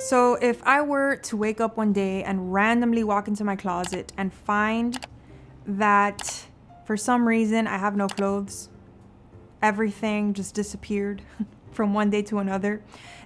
So if I were to wake up one day and randomly walk into my closet and find that for some reason I have no clothes, everything just disappeared from one day to another,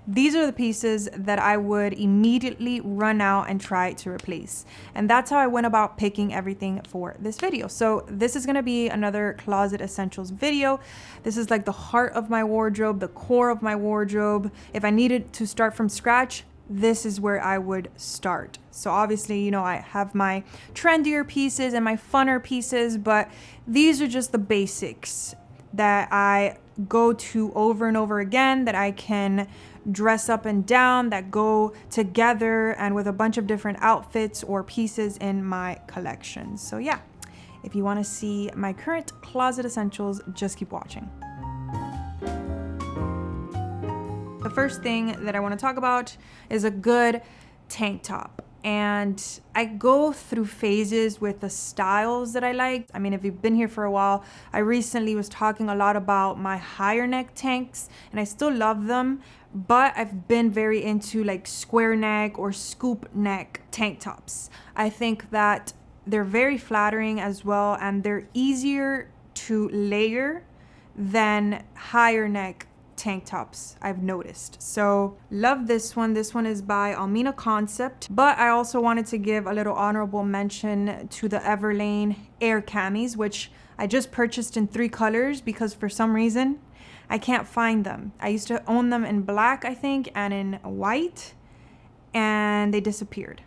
these are the pieces that I would immediately run out and try to replace. And that's how I went about picking everything for this video. So this is gonna be another closet essentials video. This is like the heart of my wardrobe, the core of my wardrobe. If I needed to start from scratch, this is where I would start. So obviously, you know, I have my trendier pieces and my funner pieces, but these are just the basics that I go to over and over again, that I can dress up and down, that go together and with a bunch of different outfits or pieces in my collection. So yeah, if you want to see my current closet essentials, just keep watching. The first thing that I want to talk about is a good tank top. And I go through phases with the styles that I like. I mean, if you've been here for a while, I recently was talking a lot about my higher neck tanks, and I still love them, but I've been very into like square neck or scoop neck tank tops. I think that they're very flattering as well, and they're easier to layer than higher neck tank tops, I've noticed. So love this one. This one is by Almina Concept, but I also wanted to give a little honorable mention to the Everlane Air Camis, which I just purchased in 3 colors because for some reason I can't find them. I used to own them in black, I think, and in white, and they disappeared.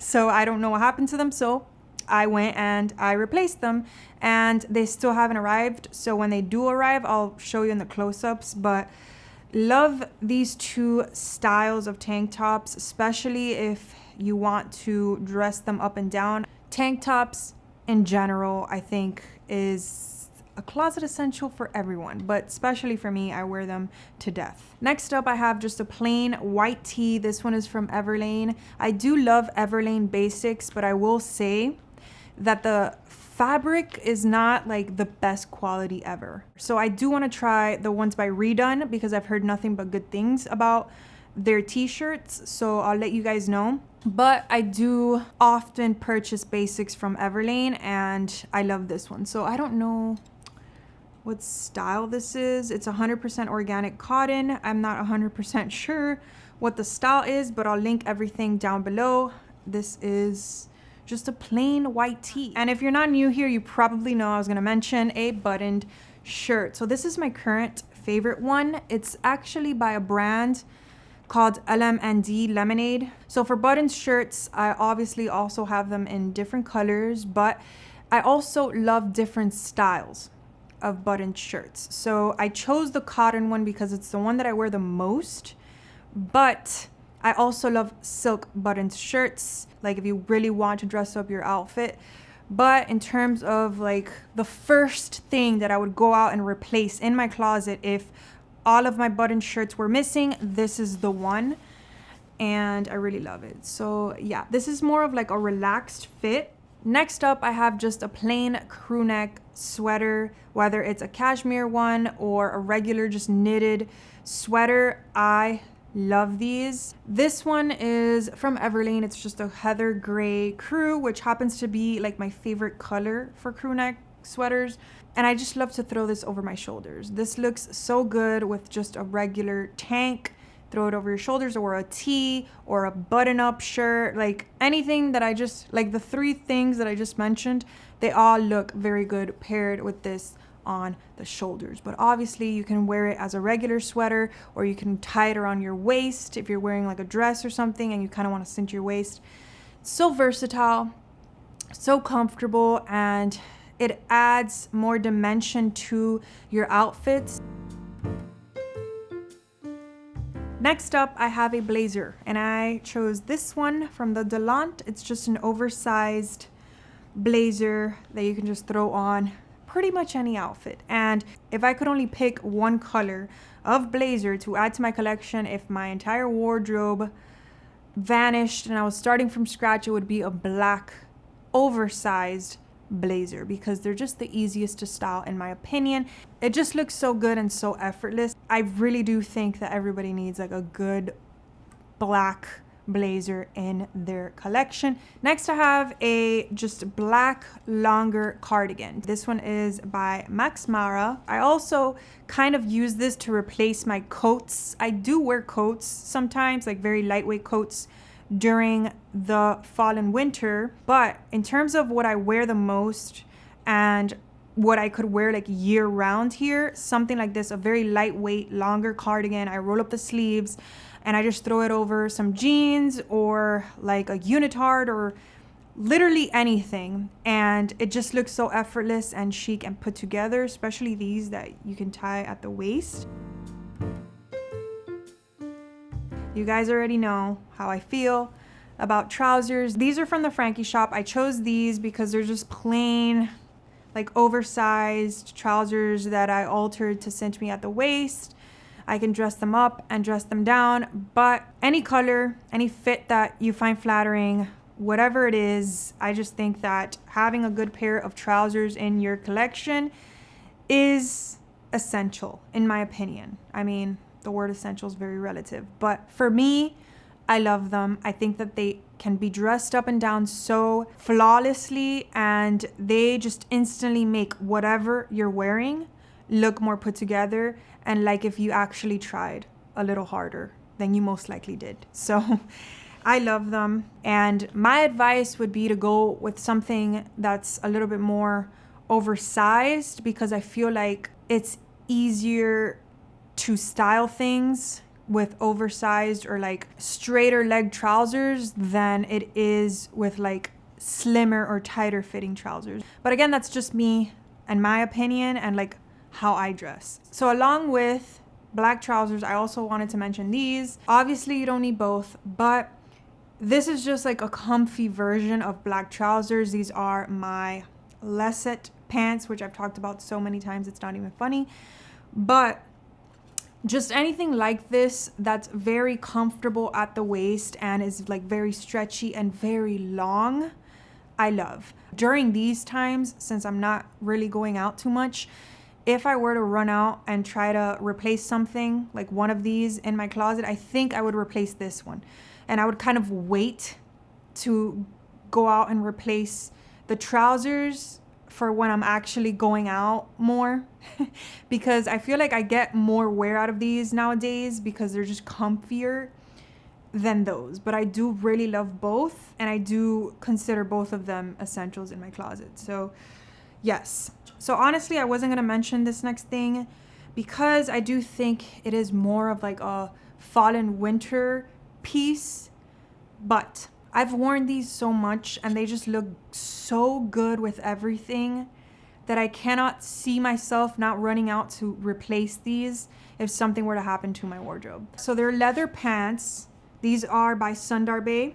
So I don't know what happened to them. So I went and I replaced them, and they still haven't arrived. So when they do arrive, I'll show you in the close-ups. But love these 2 styles of tank tops, especially if you want to dress them up and down. Tank tops in general, I think, is a closet essential for everyone, but especially for me, I wear them to death. Next up, I have just a plain white tee. This one is from Everlane. I do love Everlane basics, but I will say that the fabric is not like the best quality ever. So I do want to try the ones by Redone because I've heard nothing but good things about their t-shirts, so I'll let you guys know. But I do often purchase basics from Everlane, and I love this one. So I don't know what style this is. It's 100% organic cotton. I'm not 100% sure what the style is, but I'll link everything down below. This is just a plain white tee. And if you're not new here, you probably know I was gonna mention a buttoned shirt. So this is my current favorite one. It's actually by a brand called LMND Lemonade. So for buttoned shirts, I obviously also have them in different colors, but I also love different styles of buttoned shirts. So I chose the cotton one because it's the one that I wear the most, but I also love silk buttoned shirts, like if you really want to dress up your outfit. But in terms of like the first thing that I would go out and replace in my closet if all of my buttoned shirts were missing, this is the one, and I really love it. So yeah, this is more of like a relaxed fit. Next up, I have just a plain crew neck sweater, whether it's a cashmere one or a regular just knitted sweater. I love these. This one is from Everlane. It's just a heather gray crew, which happens to be like my favorite color for crew neck sweaters. And I just love to throw this over my shoulders. This looks so good with just a regular tank. Throw it over your shoulders, or a tee, or a button-up shirt, like anything that I just, like the 3 things that I just mentioned, they all look very good paired with this on the shoulders. But obviously you can wear it as a regular sweater, or you can tie it around your waist if you're wearing like a dress or something and you kind of want to cinch your waist. So versatile, so comfortable, and it adds more dimension to your outfits. Next up, I have a blazer, and I chose this one from the Delant. It's just an oversized blazer that you can just throw on pretty much any outfit. And if I could only pick one color of blazer to add to my collection, if my entire wardrobe vanished and I was starting from scratch, it would be a black oversized blazer, because they're just the easiest to style in my opinion. It just looks so good and so effortless. I really do think that everybody needs like a good black blazer in their collection. Next, I have a just black longer cardigan. This one is by Max Mara. I also kind of use this to replace my coats. I do wear coats sometimes, like very lightweight coats during the fall and winter, but in terms of what I wear the most and what I could wear like year round here, something like this, a very lightweight longer cardigan. I roll up the sleeves and I just throw it over some jeans or like a unitard or literally anything, and it just looks so effortless and chic and put together, especially these that you can tie at the waist. You guys already know how I feel about trousers. These are from the Frankie shop. I chose these because they're just plain, like oversized trousers that I altered to cinch me at the waist. I can dress them up and dress them down, but any color, any fit that you find flattering, whatever it is, I just think that having a good pair of trousers in your collection is essential, in my opinion. I mean, the word essential is very relative, but for me, I love them. I think that they can be dressed up and down so flawlessly, and they just instantly make whatever you're wearing look more put together and like if you actually tried a little harder than you most likely did. So I love them, and my advice would be to go with something that's a little bit more oversized, because I feel like it's easier to style things with oversized or like straighter leg trousers than it is with like slimmer or tighter fitting trousers. But again, that's just me and my opinion and like how I dress. So along with black trousers, I also wanted to mention these. Obviously you don't need both, but this is just like a comfy version of black trousers. These are my Lesset pants, which I've talked about so many times it's not even funny. But just anything like this that's very comfortable at the waist and is like very stretchy and very long, I love. During these times, since I'm not really going out too much, if I were to run out and try to replace something like one of these in my closet, I think I would replace this one. And I would kind of wait to go out and replace the trousers for when I'm actually going out more because I feel like I get more wear out of these nowadays because they're just comfier than those. But I do really love both, and I do consider both of them essentials in my closet. So yes. So honestly, I wasn't going to mention this next thing because I do think it is more of like a fall and winter piece, but I've worn these so much and they just look so good with everything that I cannot see myself not running out to replace these if something were to happen to my wardrobe. So they're leather pants. These are by Sundarbe,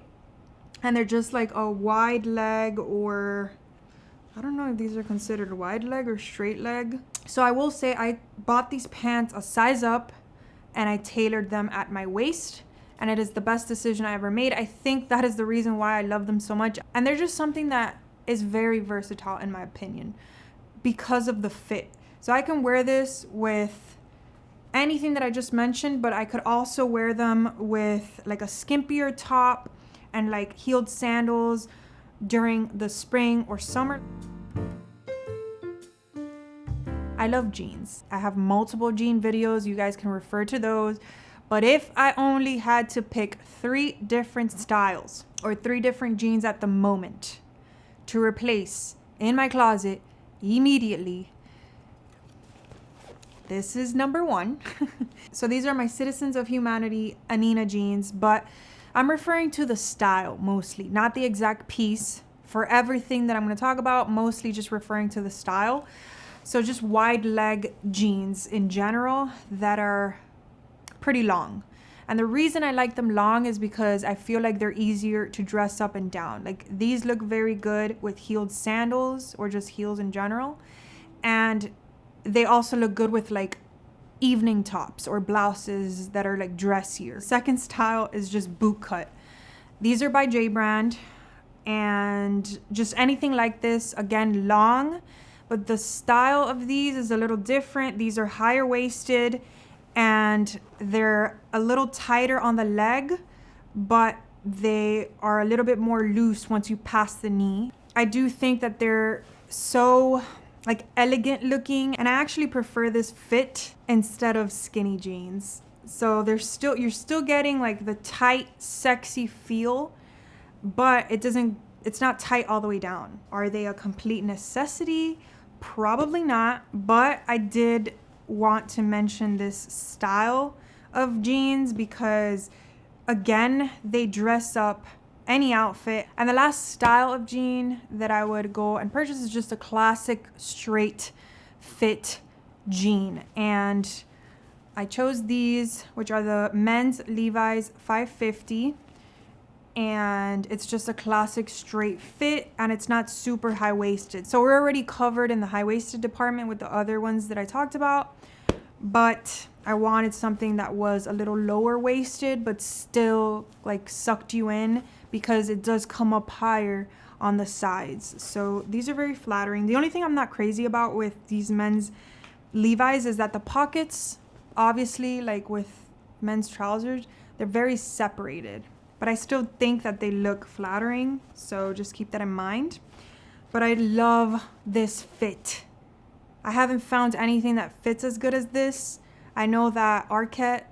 and they're just like a wide leg, or I don't know if these are considered wide leg or straight leg. So I will say I bought these pants a size up and I tailored them at my waist, and it is the best decision I ever made. I think that is the reason why I love them so much. And they're just something that is very versatile in my opinion because of the fit. So I can wear this with anything that I just mentioned, but I could also wear them with like a skimpier top and like heeled sandals during the spring or summer. I love jeans. I have multiple jean videos. You guys can refer to those. But if I only had to pick 3 different styles or 3 different jeans at the moment to replace in my closet immediately, this is number 1. So these are my Citizens of Humanity Anina jeans, but I'm referring to the style mostly, not the exact piece. For everything that I'm going to talk about, mostly just referring to the style. So just wide leg jeans in general that are pretty long. And the reason I like them long is because I feel like they're easier to dress up and down. Like these look very good with heeled sandals or just heels in general. And they also look good with like evening tops or blouses that are like dressier. Second style is just boot cut. These are by J Brand, and just anything like this, again, long, but the style of these is a little different. These are higher waisted and they're a little tighter on the leg, but they are a little bit more loose once you pass the knee. I do think that they're so like elegant looking, and I actually prefer this fit instead of skinny jeans. So you're still getting like the tight, sexy feel, but it's not tight all the way down. Are they a complete necessity? Probably not, but I did want to mention this style of jeans because, again, they dress up any outfit. And the last style of jean that I would go and purchase is just a classic straight fit jean. And I chose these, which are the men's Levi's 550. And it's just a classic straight fit, and it's not super high-waisted. So we're already covered in the high-waisted department with the other ones that I talked about, but I wanted something that was a little lower waisted but still like sucked you in, because it does come up higher on the sides. So these are very flattering. The only thing I'm not crazy about with these men's Levi's is that the pockets, obviously, like with men's trousers, they're very separated. But I still think that they look flattering, so just keep that in mind. But I love this fit. I haven't found anything that fits as good as this. I know that Arquette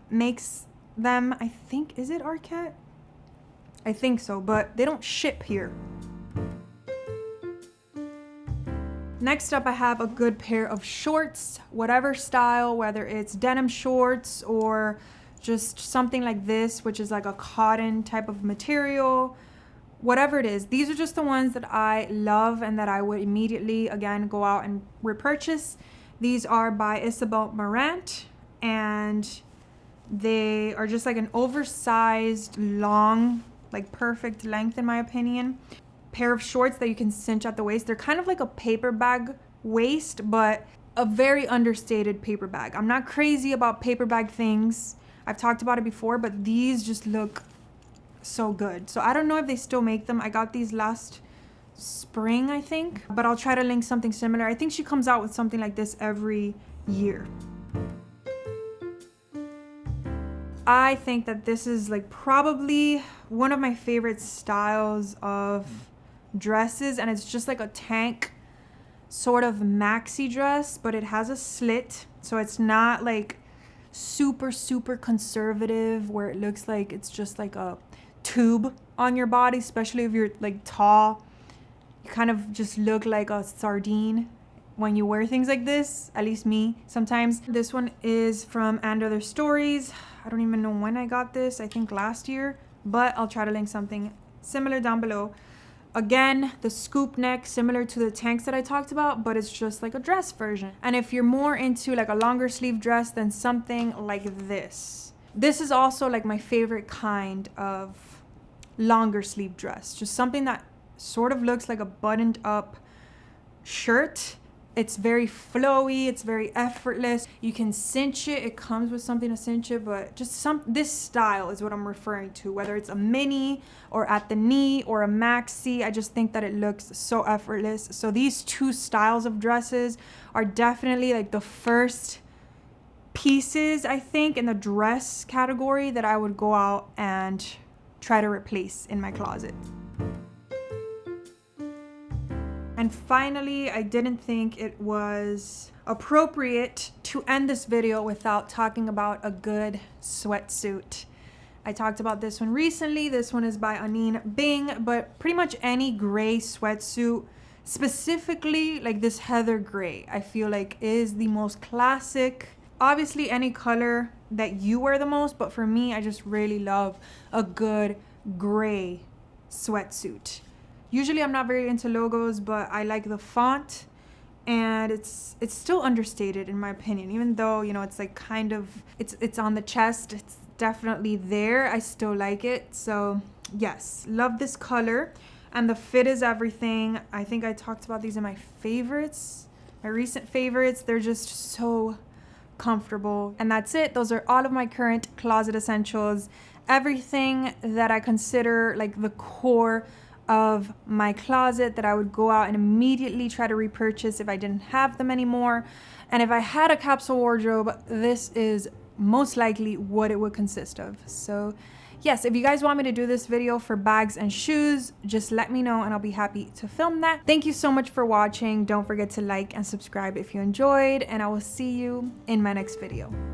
makes them. I think, is it Arquette? I think so, but they don't ship here. Next up, I have a good pair of shorts, whatever style, whether it's denim shorts or just something like this, which is like a cotton type of material, whatever it is. These are just the ones that I love and that I would immediately, again, go out and repurchase. These are by Isabel Marant, and they are just like an oversized, long, like perfect length in my opinion, pair of shorts that you can cinch at the waist. They're kind of like a paper bag waist, but a very understated paper bag. I'm not crazy about paper bag things. I've talked about it before, but these just look so good. So I don't know if they still make them. I got these last spring, I think, but I'll try to link something similar. I think she comes out with something like this every year. I think that this is like probably one of my favorite styles of dresses, and it's just like a tank sort of maxi dress, but it has a slit, so it's not like super conservative where it looks like it's just like a tube on your body, especially if you're like tall. You kind of just look like a sardine when you wear things like this, at least me sometimes. This one is from And Other Stories. I don't even know when I got this, I think last year, but I'll try to link something similar down below. Again, the scoop neck, similar to the tanks that I talked about, but it's just like a dress version. And if you're more into like a longer sleeve dress, then something like this. This is also like my favorite kind of longer sleeve dress. Just something that sort of looks like a buttoned up shirt. It's very flowy, it's very effortless. You can cinch it, it comes with something to cinch it, but just this style is what I'm referring to, whether it's a mini or at the knee or a maxi. I just think that it looks so effortless. So these two styles of dresses are definitely like the first pieces, I think, in the dress category that I would go out and try to replace in my closet. And finally, I didn't think it was appropriate to end this video without talking about a good sweatsuit. I talked about this one recently. This one is by Anine Bing, but pretty much any gray sweatsuit, specifically like this heather gray, I feel like is the most classic. Obviously any color that you wear the most, but for me, I just really love a good gray sweatsuit. Usually I'm not very into logos, but I like the font, and it's still understated in my opinion, even though, you know, it's like kind of, it's on the chest, it's definitely there. I still like it. So yes, love this color, and the fit is everything. I think I talked about these in my favorites, my recent favorites. They're just so comfortable. And that's it. Those are all of my current closet essentials. Everything that I consider like the core of my closet that I would go out and immediately try to repurchase if I didn't have them anymore. And if I had a capsule wardrobe, this is most likely what it would consist of. So yes, if you guys want me to do this video for bags and shoes, just let me know and I'll be happy to film that. Thank you so much for watching. Don't forget to like and subscribe if you enjoyed, and I will see you in my next video.